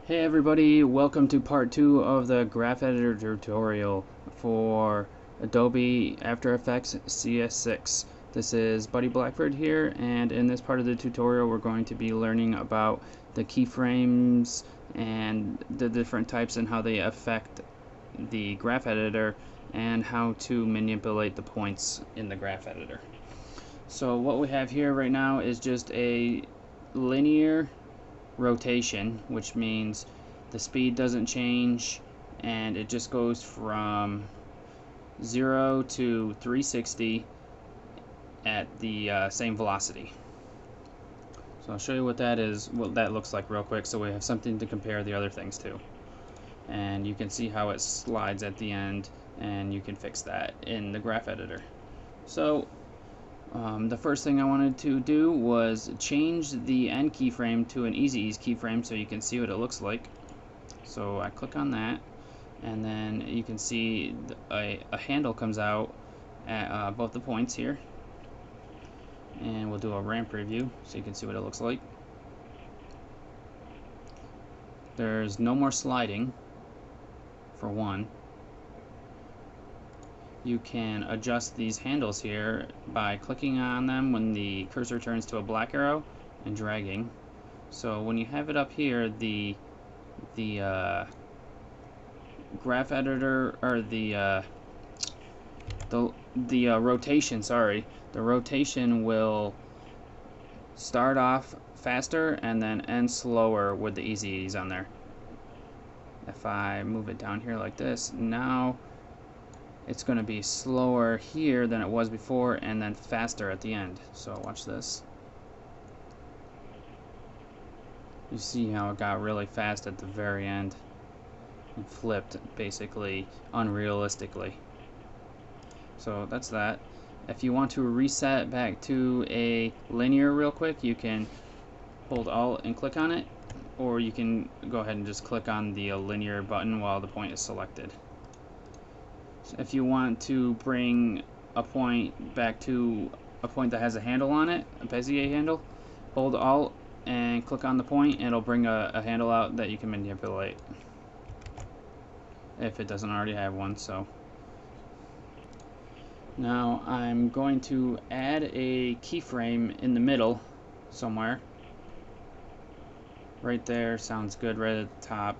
Hey everybody, welcome to part 2 of the graph editor tutorial for Adobe After Effects CS6. This is Buddy Blackford here, and in this part of the tutorial we're going to be learning about the keyframes and the different types and how they affect the graph editor and how to manipulate the points in the graph editor. So what we have here right now is just a linear rotation, which means the speed doesn't change and it just goes from 0 to 360 at the same velocity. So I'll show you what that looks like real quick, so we have something to compare the other things to. And you can see how it slides at the end, and you can fix that in the graph editor. So the first thing I wanted to do was change the end keyframe to an easy ease keyframe so you can see what it looks like. So I click on that, and then you can see a handle comes out at both the points here, and we'll do a ramp preview so you can see what it looks like. There's no more sliding, for one. You can adjust these handles here by clicking on them when the cursor turns to a black arrow and dragging. So when you have it up here, the graph editor, or the rotation, the rotation will start off faster and then end slower with the easy ease on there. If I move it down here like this, now it's going to be slower here than it was before, and then faster at the end. So watch this. You see how it got really fast at the very end and flipped basically unrealistically. So that's that. If you want to reset back to a linear real quick, you can hold Alt and click on it, or you can go ahead and just click on the linear button while the point is selected. If you want to bring a point back to a point that has a handle on it, a Bezier handle, hold Alt and click on the point, and it'll bring a handle out that you can manipulate if it doesn't already have one. So now I'm going to add a keyframe in the middle somewhere. Right there sounds good, right at the top,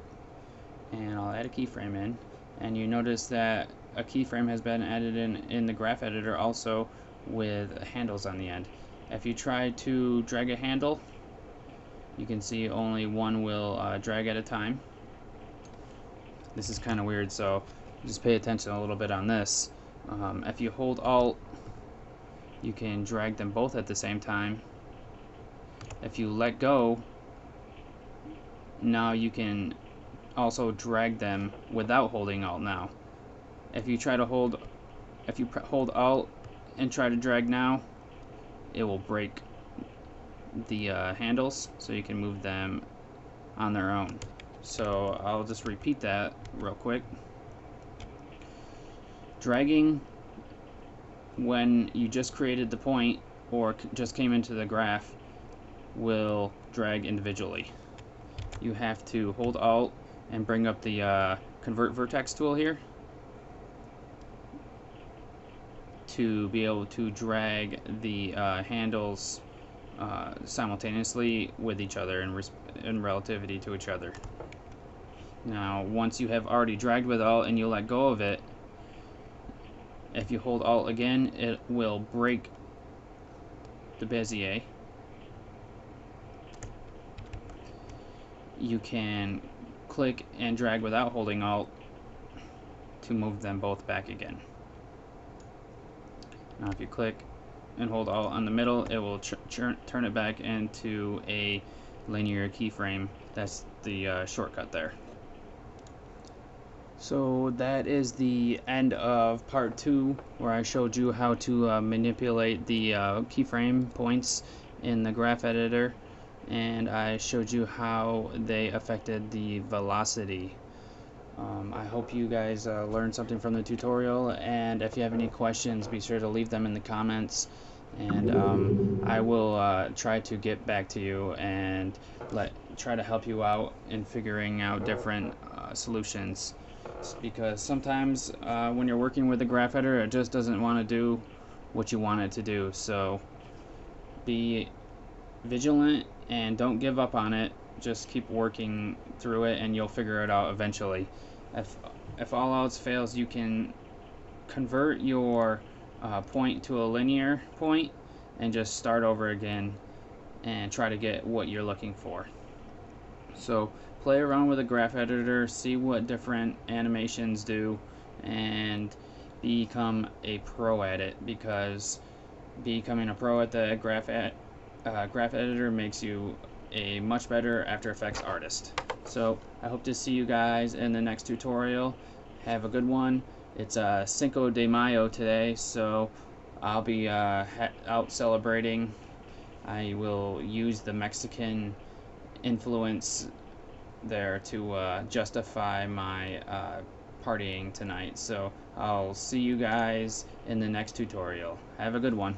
and I'll add a keyframe in, and you notice that a keyframe has been added in the graph editor also with handles on the end. If you try to drag a handle, you can see only one will drag at a time. This is kind of weird, so just pay attention a little bit on this. If you hold Alt, you can drag them both at the same time. If you let go, now you can also drag them without holding Alt now. If you hold Alt and try to drag now, it will break the handles, so you can move them on their own. So I'll just repeat that real quick. Dragging when you just created the point or just came into the graph will drag individually. You have to hold Alt and bring up the Convert Vertex tool here to be able to drag the handles simultaneously with each other in relativity to each other. Now, once you have already dragged with Alt and you let go of it, if you hold Alt again, it will break the Bezier. You can click and drag without holding Alt to move them both back again. Now if you click and hold Alt on the middle, it will turn it back into a linear keyframe. That's the shortcut there. So that is the end of part 2, where I showed you how to manipulate the keyframe points in the graph editor, and I showed you how they affected the velocity. I hope you guys learned something from the tutorial, and if you have any questions, be sure to leave them in the comments, and I will try to get back to you and try to help you out in figuring out different solutions, because sometimes when you're working with a graph editor, it just doesn't want to do what you want it to do. So be vigilant and don't give up on it. Just keep working through it and you'll figure it out eventually. If all else fails, you can convert your point to a linear point and just start over again and try to get what you're looking for. So play around with a graph editor, see what different animations do, and become a pro at it, because becoming a pro at the graph editor makes you a much better After Effects artist. So I hope to see you guys in the next tutorial. Have a good one. It's Cinco de Mayo today, so I'll be out celebrating. I will use the Mexican influence there to justify my partying tonight. So I'll see you guys in the next tutorial. Have a good one.